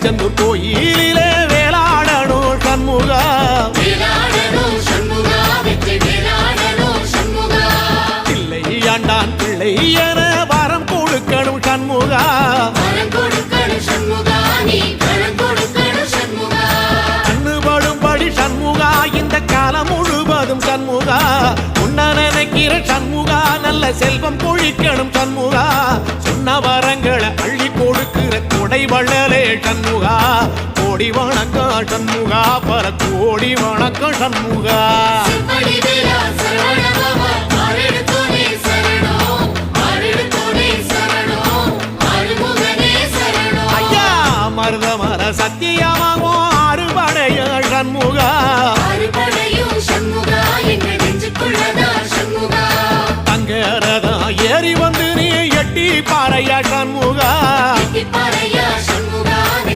திருச்செந்தூர் கோயிலிலே வேளாடணும் சண்முகா பிள்ளை ஆண்டான் பிள்ளை என வரம் கொடுக்கணும் சண்முகா கண்ணுபடும்படி சண்முகா இந்த காலம் முழுவதும் சண்முகா உன்ன நினைக்கிற சண்முகா நல்ல செல்வம் பொழிக்கணும் சண்முகா சொன்ன வரங்களை அள்ளி கொடுக்கிற கொடை வள்ளலே சண்முகா கோடி வணக்கம் சண்முகா பல கோடி வணக்கம் சண்முகா ஐயா மருதமர சத்தியமாகோ அறுபடைய சண்முகா தங்கரதா ஏறி வந்து நீ எட்டி பாறையா சண்முகா